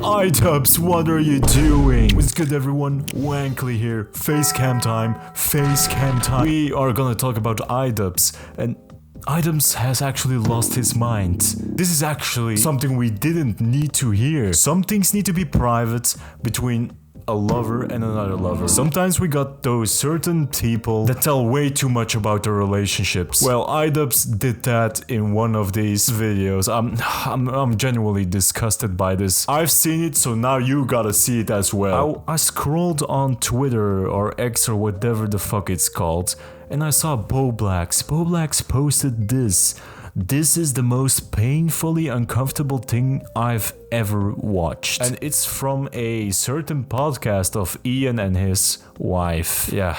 Idubbbz, what are you doing? What's good, everyone? Wankly here. Facecam time. Facecam time. We are gonna talk about Idubbbz, and Idubbbz has actually lost his mind. This is actually something we didn't need to hear. Some things need to be private between a lover and another lover. Sometimes we got those certain people that tell way too much about their relationships. Well, Idubbbz did that in one of these videos. I'm genuinely disgusted by this. I've seen it, so now you gotta see it as well. I scrolled on Twitter or X or whatever the fuck it's called, and I saw Boblax. Boblax posted this. This is the most painfully uncomfortable thing I've ever watched. And it's from a certain podcast of Ian and his wife. Yeah.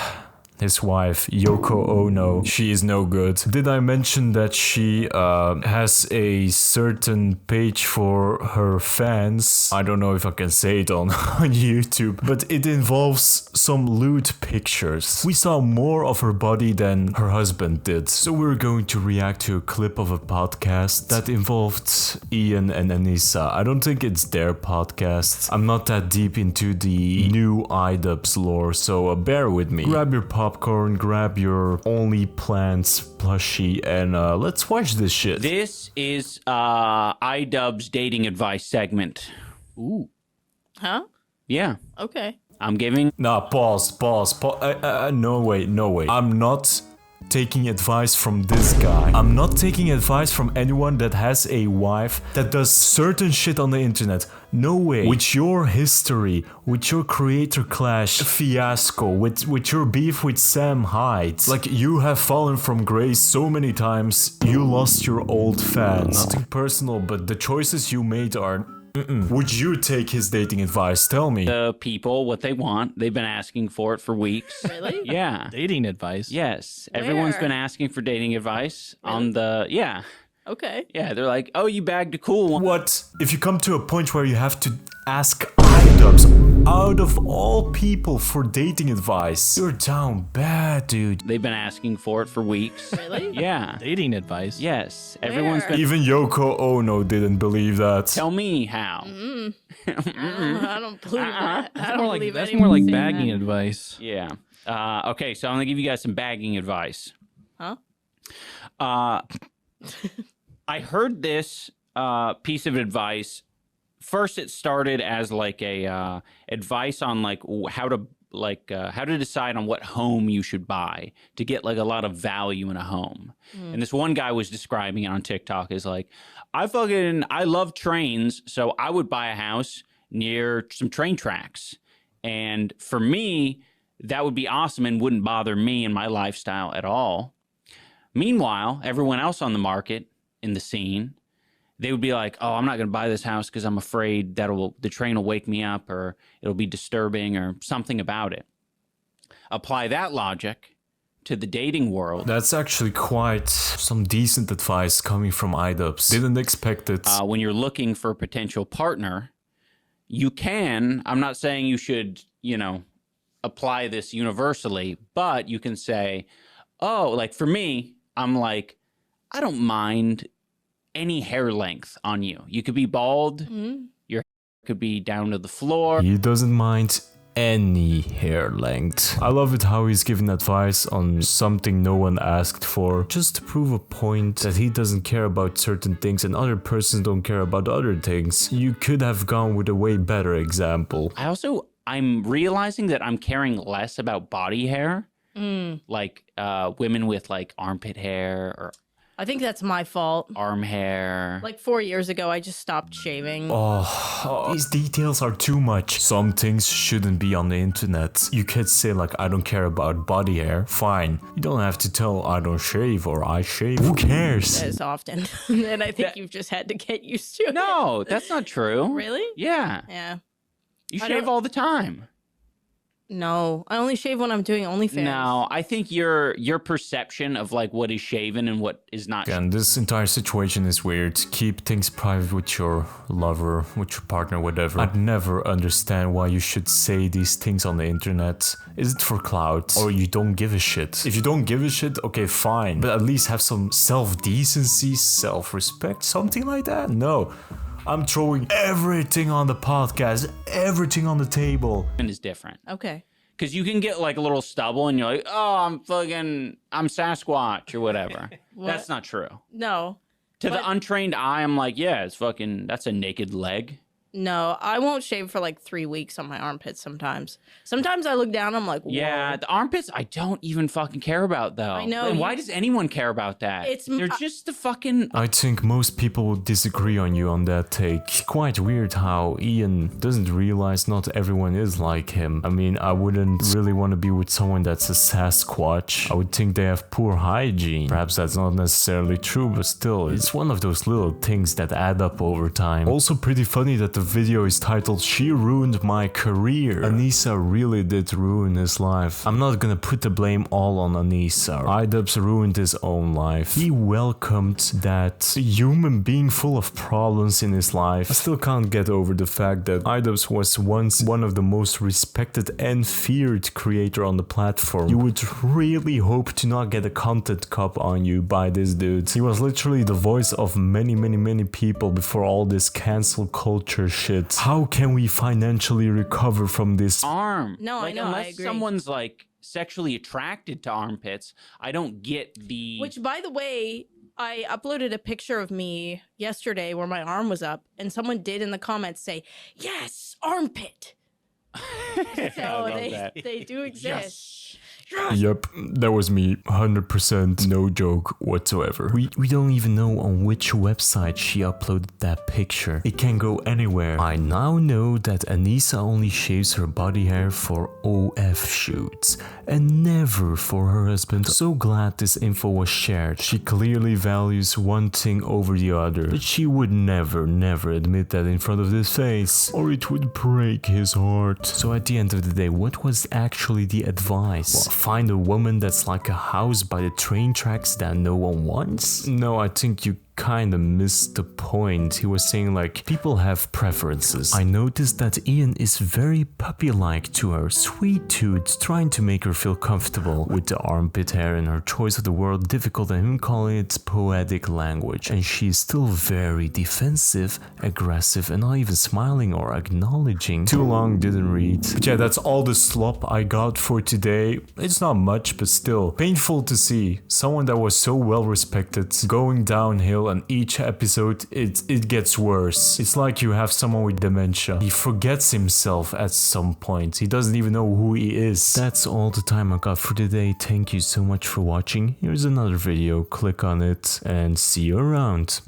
His wife, Yoko Ono. She is no good. Did I mention that she has a certain page for her fans? I don't know if I can say it on YouTube, but it involves some lewd pictures. We saw more of her body than her husband did. So we're going to react to a clip of a podcast that involved Ian and Anissa. I don't think it's their podcast. I'm not that deep into the new Idubbbz lore, so bear with me. Grab your popcorn, grab your Only Plants plushie, and let's watch this shit. This is Idubbbz dating advice segment. Ooh. Huh? Yeah. Okay. I'm giving... Nah, pause. No way. I'm not taking advice from this guy. I'm not taking advice from anyone that has a wife that does certain shit on the internet. No way. With your history, with your creator clash fiasco, with your beef with Sam Hyde, like, you have fallen from grace so many times, you lost your old fans. Nothing personal, but the choices you made are... Would you take his dating advice? Tell me. The people what they want. They've been asking for it for weeks. Really? Yeah. Dating advice? Yes. Where? Everyone's been asking for dating advice on the... Yeah. Okay. Yeah, they're like, oh, you bagged a cool one. What if you come to a point where you have to ask Idubbbz out of all people for dating advice? You're down bad, dude. They've been asking for it for weeks. Really? Yeah. Dating advice? Yes. Where? Everyone's been... Even Yoko Ono didn't believe that. Tell me how. I don't believe that. I don't believe That's anyone more like saying bagging that. advice. Yeah. Okay, so I'm going to give you guys some bagging advice. Huh? I heard this piece of advice. First, it started as like a advice on like how to decide on what home you should buy to get like a lot of value in a home. And this one guy was describing it on TikTok as like, I love trains, so I would buy a house near some train tracks. And for me, that would be awesome and wouldn't bother me and my lifestyle at all. Meanwhile, everyone else on the market in the scene, they would be like, oh, I'm not going to buy this house because I'm afraid that the train will wake me up or it'll be disturbing or something about it. Apply that logic to the dating world. That's actually quite some decent advice coming from Idubbbz. Didn't expect it. When you're looking for a potential partner, you can, I'm not saying you should, apply this universally, but you can say, oh, like for me, I'm like, I don't mind any hair length on you. You could be bald. Your hair could be down to the floor. He doesn't mind any hair length. I love it how he's giving advice on something no one asked for, just to prove a point that he doesn't care about certain things and other persons don't care about other things. You could have gone with a way better example. I'm realizing that I'm caring less about body hair. Like women with like armpit hair or I think that's my fault. arm hair. Like 4 years ago, I just stopped shaving. Oh, these details are too much. Some things shouldn't be on the internet. You could say like, I don't care about body hair. Fine. You don't have to tell I don't shave or I shave. Who cares? As often. And I think you've just had to get used to it. No, that's not true. Really? Yeah. Yeah. You I shave don't- all the time. No, I only shave when I'm doing OnlyFans. No, I think your perception of like what is shaven and what is not. Again, this entire situation is weird. Keep things private with your lover, with your partner, whatever. I'd never understand why you should say these things on the internet. Is it for clout? Or you don't give a shit? If you don't give a shit, okay, fine. But at least have some self-decency, self-respect, something like that? No. I'm throwing everything on the podcast, everything on the table. And is different. Okay. Because you can get like a little stubble and you're like, oh, I'm Sasquatch or whatever. That's not true. No. To the untrained eye, I'm like, yeah, that's a naked leg. No, I won't shave for like 3 weeks on my armpits sometimes. Sometimes I look down, I'm like, whoa. Yeah, the armpits, I don't even fucking care about, though. I know. And why does anyone care about that? They're just the fucking... I think most people would disagree on you on that take. Quite weird how Ian doesn't realize not everyone is like him. I mean, I wouldn't really want to be with someone that's a Sasquatch. I would think they have poor hygiene. Perhaps that's not necessarily true, but still, it's one of those little things that add up over time. Also pretty funny that the video is titled "She Ruined My Career." Anissa really did ruin his life. I'm not gonna put the blame all on Anissa. Idubbbz ruined his own life. He welcomed that human being full of problems in his life. I still can't get over the fact that Idubbbz was once one of the most respected and feared creator on the platform. You would really hope to not get a content cop on you by this dude. He was literally the voice of many people before all this cancel culture shit. How can we financially recover from this arm? No, like, I know, unless I agree. someone's like sexually attracted to armpits, I don't get the... Which, by the way, I uploaded a picture of me yesterday where my arm was up, and someone did in the comments say, yes, armpit. So they do exist. Yep, that was me, 100%, no joke whatsoever. We don't even know on which website she uploaded that picture. It can go anywhere. I now know that Anissa only shaves her body hair for OF shoots and never for her husband. So glad this info was shared. She clearly values one thing over the other, but she would never admit that in front of his face, or it would break his heart. So at the end of the day, what was actually the advice? Well, find a woman that's like a house by the train tracks that no one wants? No, I think you kind of missed the point. He was saying like, people have preferences. I noticed that Ian is very puppy-like to her, sweet tooth, trying to make her feel comfortable with the armpit hair and her choice of the word difficult and him calling it poetic language. And she's still very defensive, aggressive, and not even smiling or acknowledging. Too long, didn't read. But yeah, that's all the slop I got for today. It's not much, but still painful to see someone that was so well respected going downhill, and each episode it gets worse. It's like you have someone with dementia. He forgets himself at some point. He doesn't even know who he is. That's all the time I got for today. Thank you so much for watching. Here's another video. Click on it and see you around.